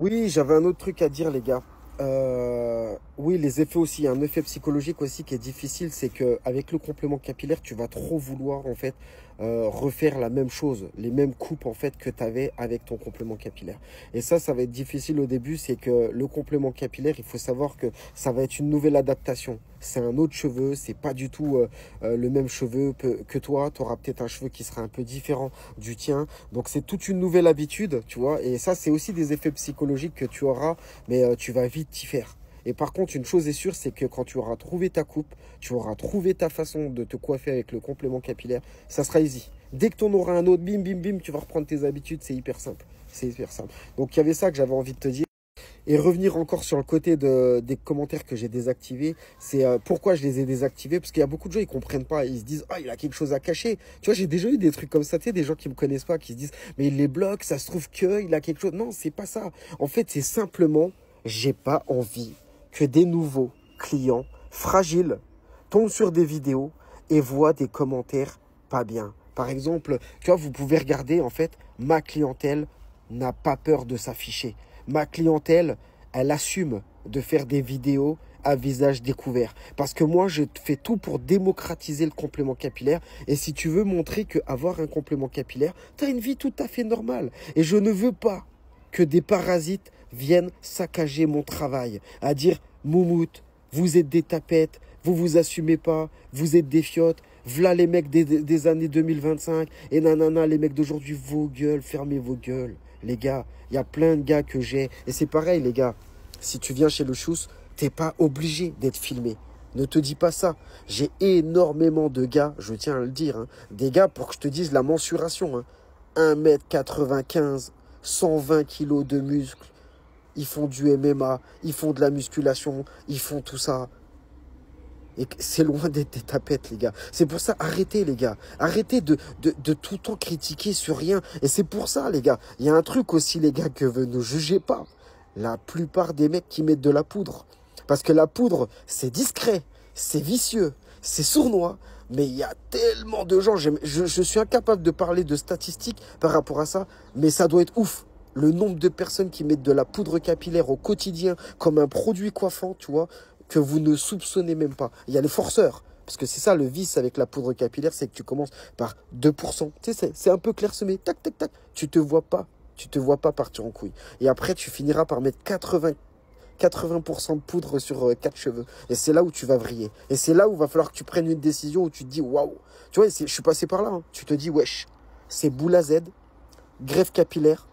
Oui, j'avais un autre truc à dire, les gars. Oui, les effets aussi. Il y a un effet psychologique aussi qui est difficile, c'est que avec le complément capillaire, tu vas trop vouloir en fait refaire la même chose, les mêmes coupes en fait que tu avais avec ton complément capillaire. Et ça va être difficile au début. C'est que le complément capillaire, il faut savoir que ça va être une nouvelle adaptation. C'est un autre cheveu, c'est pas du tout le même cheveu que toi. Tu auras peut-être un cheveu qui sera un peu différent du tien. Donc c'est toute une nouvelle habitude, tu vois. Et ça, c'est aussi des effets psychologiques que tu auras, mais tu vas vite t'y faire. Et par contre, une chose est sûre, c'est que quand tu auras trouvé ta coupe, tu auras trouvé ta façon de te coiffer avec le complément capillaire, ça sera easy. Dès que tu en auras un autre, bim, bim, bim, tu vas reprendre tes habitudes, c'est hyper simple. C'est hyper simple. Donc il y avait ça que j'avais envie de te dire. Et revenir encore sur le côté des commentaires que j'ai désactivés, c'est pourquoi je les ai désactivés, parce qu'il y a beaucoup de gens, ils comprennent pas, ils se disent, ah, il a quelque chose à cacher. Tu vois, j'ai déjà eu des trucs comme ça, tu sais, des gens qui me connaissent pas, qui se disent, mais il les bloque, ça se trouve qu'il a quelque chose. Non, c'est pas ça. En fait, c'est simplement, j'ai pas envie que des nouveaux clients fragiles tombent sur des vidéos et voient des commentaires pas bien. Par exemple, tu vois, vous pouvez regarder, en fait, ma clientèle n'a pas peur de s'afficher. Ma clientèle, elle assume de faire des vidéos à visage découvert. Parce que moi, je fais tout pour démocratiser le complément capillaire. Et si tu veux montrer qu'avoir un complément capillaire, tu as une vie tout à fait normale. Et je ne veux pas que des parasites viennent saccager mon travail. À dire, Moumout, vous êtes des tapettes, vous vous assumez pas, vous êtes des fiottes. V'là les mecs des années 2025 et nanana, les mecs d'aujourd'hui, vos gueules, fermez vos gueules. Les gars, il y a plein de gars que j'ai. Et c'est pareil, les gars. Si tu viens chez le Chous, t'es pas obligé d'être filmé. Ne te dis pas ça. J'ai énormément de gars, je tiens à le dire, hein, des gars pour que je te dise la mensuration. Hein, 1,95 m, 120 kilos de muscles. Ils font du MMA, ils font de la musculation, ils font tout ça. Et c'est loin d'être des tapettes, les gars. C'est pour ça, arrêtez, les gars. Arrêtez de tout le temps critiquer sur rien. Et c'est pour ça, les gars. Il y a un truc aussi, les gars, que vous ne jugez pas. La plupart des mecs qui mettent de la poudre. Parce que la poudre, c'est discret, c'est vicieux, c'est sournois. Mais il y a tellement de gens. Je suis incapable de parler de statistiques par rapport à ça. Mais ça doit être ouf. Le nombre de personnes qui mettent de la poudre capillaire au quotidien comme un produit coiffant, tu vois, que vous ne soupçonnez même pas. Il y a les forceurs. Parce que c'est ça le vice avec la poudre capillaire, c'est que tu commences par 2%. Tu sais, c'est un peu clairsemé. Tac, tac, tac. Tu te vois pas. Tu te vois pas partir en couille. Et après, tu finiras par mettre 80% de poudre sur 4 cheveux. Et c'est là où tu vas vriller. Et c'est là où il va falloir que tu prennes une décision où tu te dis, waouh. Tu vois, je suis passé par là. Hein. Tu te dis, wesh, c'est boule à Z, greffe capillaire,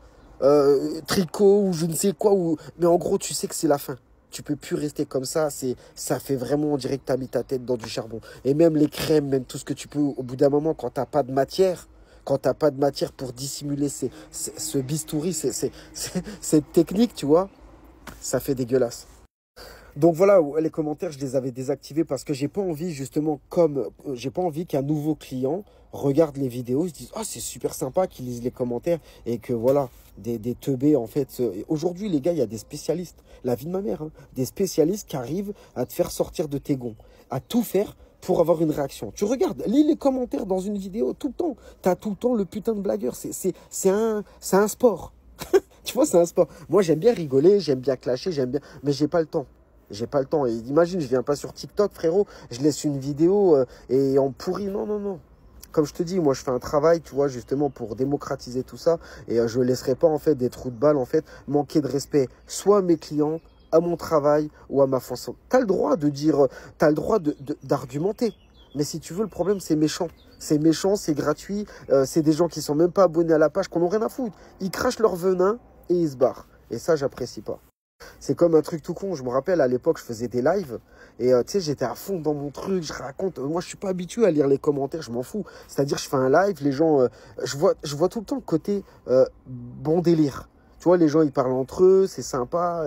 tricot ou je ne sais quoi. Mais en gros, tu sais que c'est la fin. Tu peux plus rester comme ça. Ça fait vraiment, on dirait que tu as mis ta tête dans du charbon. Et même les crèmes, même tout ce que tu peux, au bout d'un moment, quand tu n'as pas de matière, quand tu n'as pas de matière pour dissimuler ce bistouri, cette technique, tu vois, ça fait dégueulasse. Donc voilà, les commentaires, je les avais désactivés parce que j'ai pas envie, justement, j'ai pas envie qu'un nouveau client regarde les vidéos, se dise, ah, c'est super sympa qu'ils lisent les commentaires et que voilà, des teubés, en fait. Aujourd'hui, les gars, il y a des spécialistes, la vie de ma mère, hein, des spécialistes qui arrivent à te faire sortir de tes gonds, à tout faire pour avoir une réaction. Tu regardes, lis les commentaires dans une vidéo tout le temps. Tu as tout le temps le putain de blagueur. C'est un sport. Tu vois, c'est un sport. Moi, j'aime bien rigoler, j'aime bien clasher, mais j'ai pas le temps. J'ai pas le temps. Et imagine, je viens pas sur TikTok, frérot, je laisse une vidéo et on pourrit. Non, non, non. Comme je te dis, moi, je fais un travail, tu vois, justement, pour démocratiser tout ça. Et je laisserai pas, en fait, des trous de balles, en fait, manquer de respect, soit à mes clients, à mon travail ou à ma façon. T'as le droit de dire, t'as le droit d'argumenter. Mais si tu veux, le problème, c'est méchant. C'est méchant, c'est gratuit. C'est des gens qui sont même pas abonnés à la page, qu'on n'a rien à foutre. Ils crachent leur venin et ils se barrent. Et ça, j'apprécie pas. C'est comme un truc tout con. Je me rappelle, à l'époque, je faisais des lives. Et tu sais, j'étais à fond dans mon truc. Je raconte. Moi, je suis pas habitué à lire les commentaires. Je m'en fous. C'est-à-dire, je fais un live. Les gens... je vois tout le temps le côté bon délire. Tu vois, les gens, ils parlent entre eux. C'est sympa.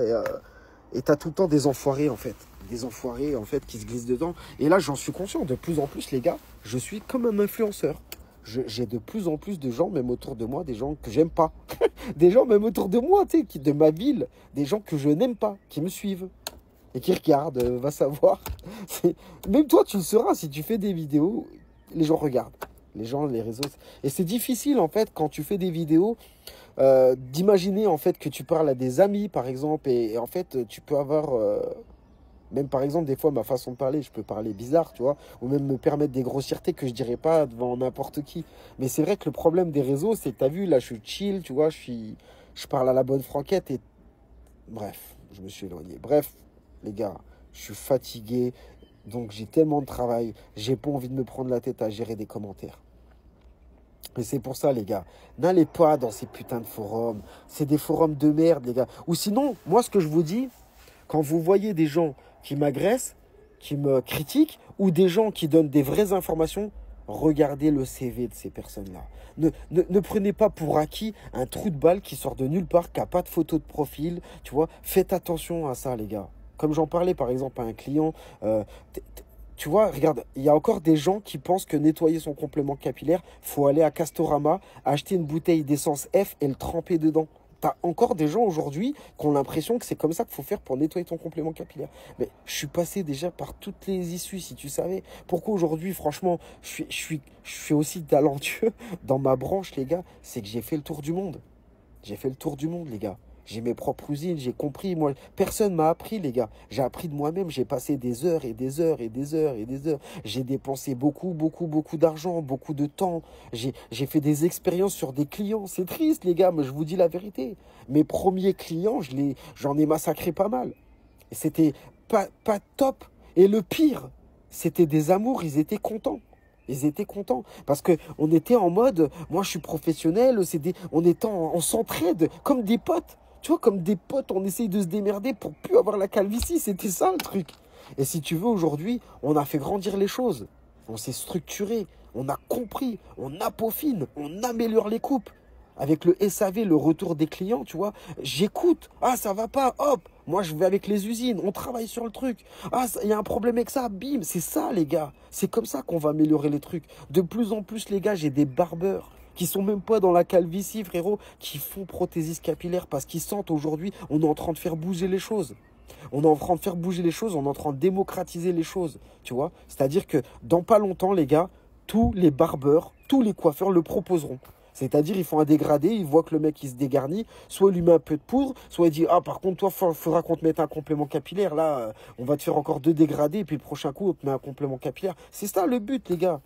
Et t'as tout le temps des enfoirés, en fait. Des enfoirés, en fait, qui se glissent dedans. Et là, j'en suis conscient. De plus en plus, les gars, je suis comme un influenceur. J'ai de plus en plus de gens, même autour de moi, des gens que j'aime pas. Des gens même autour de moi, tu sais, de ma ville, des gens que je n'aime pas, qui me suivent et qui regardent, va savoir. Même toi, tu le sauras, si tu fais des vidéos, les gens regardent. Les gens, les réseaux. Et c'est difficile, en fait, quand tu fais des vidéos, d'imaginer en fait que tu parles à des amis, par exemple, et en fait, tu peux avoir... même par exemple, des fois, ma façon de parler, je peux parler bizarre, tu vois, ou même me permettre des grossièretés que je dirais pas devant n'importe qui. Mais c'est vrai que le problème des réseaux, c'est que t'as vu, là, je suis chill, tu vois, je parle à la bonne franquette et bref, je me suis éloigné. Bref, les gars, je suis fatigué, donc j'ai tellement de travail, j'ai pas envie de me prendre la tête à gérer des commentaires. Et c'est pour ça, les gars, n'allez pas dans ces putains de forums. C'est des forums de merde, les gars. Ou sinon, moi, ce que je vous dis, quand vous voyez des gens qui m'agressent, qui me critiquent, ou des gens qui donnent des vraies informations, regardez le CV de ces personnes-là. Ne prenez pas pour acquis un trou de balle qui sort de nulle part, qui n'a pas de photo de profil, tu vois. Faites attention à ça, les gars. Comme j'en parlais, par exemple, à un client, tu vois, regarde, il y a encore des gens qui pensent que nettoyer son complément capillaire, faut aller à Castorama, acheter une bouteille d'essence F et le tremper dedans. T'as encore des gens aujourd'hui qui ont l'impression que c'est comme ça qu'il faut faire pour nettoyer ton complément capillaire. Mais je suis passé déjà par toutes les issues, si tu savais. Pourquoi aujourd'hui, franchement, je suis aussi talentueux dans ma branche, les gars, c'est que j'ai fait le tour du monde. J'ai fait le tour du monde, les gars. J'ai mes propres usines, j'ai compris. Moi, personne m'a appris, les gars. J'ai appris de moi-même. J'ai passé des heures et des heures et des heures et des heures. J'ai dépensé beaucoup d'argent, beaucoup de temps. J'ai fait des expériences sur des clients. C'est triste, les gars, mais je vous dis la vérité. Mes premiers clients, j'en ai massacré pas mal. Et c'était pas top. Et le pire, c'était des amours, ils étaient contents. Ils étaient contents parce que on était en mode, moi je suis professionnel, on s'entraide comme des potes. Tu vois, comme des potes, on essaye de se démerder pour plus avoir la calvitie. C'était ça le truc. Et si tu veux, aujourd'hui, on a fait grandir les choses. On s'est structuré, on a compris, on peaufine, on améliore les coupes. Avec le SAV, le retour des clients, tu vois, j'écoute. Ah, ça va pas, hop. Moi, je vais avec les usines, on travaille sur le truc. Ah, il y a un problème avec ça, bim. C'est ça, les gars. C'est comme ça qu'on va améliorer les trucs. De plus en plus, les gars, j'ai des barbeurs qui sont même pas dans la calvitie, frérot, qui font prothésiste capillaire parce qu'ils sentent aujourd'hui, on est en train de faire bouger les choses. On est en train de faire bouger les choses, on est en train de démocratiser les choses, tu vois. C'est-à-dire que dans pas longtemps, les gars, tous les barbeurs, tous les coiffeurs le proposeront. C'est-à-dire, ils font un dégradé, ils voient que le mec, il se dégarnit, soit il lui met un peu de poudre, soit il dit, ah, par contre, toi, faudra qu'on te mette un complément capillaire, là, on va te faire encore 2 dégradés, et puis le prochain coup, on te met un complément capillaire. C'est ça le but, les gars.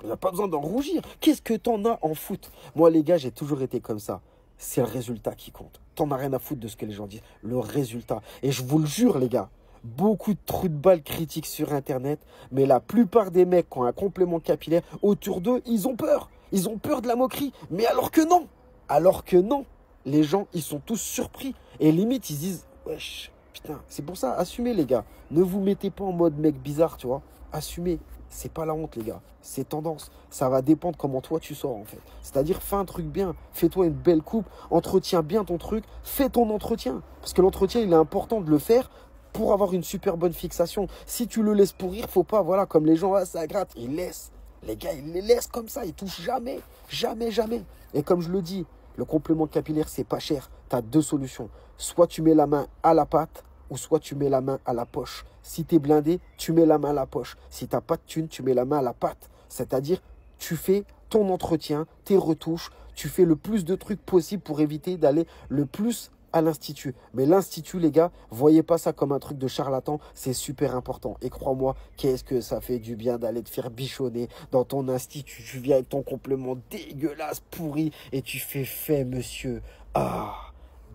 On n'a pas besoin d'en rougir. Qu'est-ce que t'en as en foot? Moi, les gars, j'ai toujours été comme ça. C'est le résultat qui compte. T'en as rien à foutre de ce que les gens disent. Le résultat. Et je vous le jure, les gars, beaucoup de trous de balles critiques sur Internet, mais la plupart des mecs qui ont un complément capillaire autour d'eux, ils ont peur. Ils ont peur de la moquerie. Mais alors que non. Alors que non. Les gens, ils sont tous surpris. Et limite, ils se disent, wesh, putain, c'est pour ça, assumez, les gars. Ne vous mettez pas en mode mec bizarre, tu vois. Assumez. C'est pas la honte, les gars. C'est tendance. Ça va dépendre comment toi tu sors, en fait. C'est-à-dire, fais un truc bien. Fais-toi une belle coupe. Entretiens bien ton truc. Fais ton entretien. Parce que l'entretien, il est important de le faire pour avoir une super bonne fixation. Si tu le laisses pourrir, faut pas, voilà, comme les gens, ah, ça gratte. Ils laissent. Les gars, ils les laissent comme ça. Ils touchent jamais. Jamais, jamais. Et comme je le dis, le complément capillaire, c'est pas cher. Tu as 2 solutions. Soit tu mets la main à la pâte, ou soit tu mets la main à la poche. Si tu es blindé, tu mets la main à la poche. Si tu n'as pas de thune, tu mets la main à la pâte. C'est-à-dire, tu fais ton entretien, tes retouches, tu fais le plus de trucs possible pour éviter d'aller le plus à l'institut. Mais l'institut, les gars, voyez pas ça comme un truc de charlatan, c'est super important. Et crois-moi, qu'est-ce que ça fait du bien d'aller te faire bichonner dans ton institut. Tu viens avec ton complément dégueulasse, pourri, et tu fais, monsieur. Ah,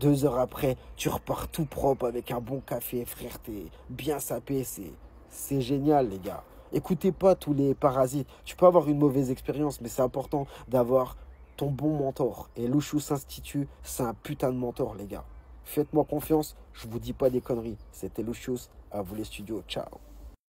2 heures après, tu repars tout propre avec un bon café, frère, t'es bien sapé, c'est génial, les gars. Écoutez pas tous les parasites. Tu peux avoir une mauvaise expérience, mais c'est important d'avoir ton bon mentor. Et Lucius Institut, c'est un putain de mentor, les gars. Faites-moi confiance, je vous dis pas des conneries. C'était Lucius, à vous les studios, ciao.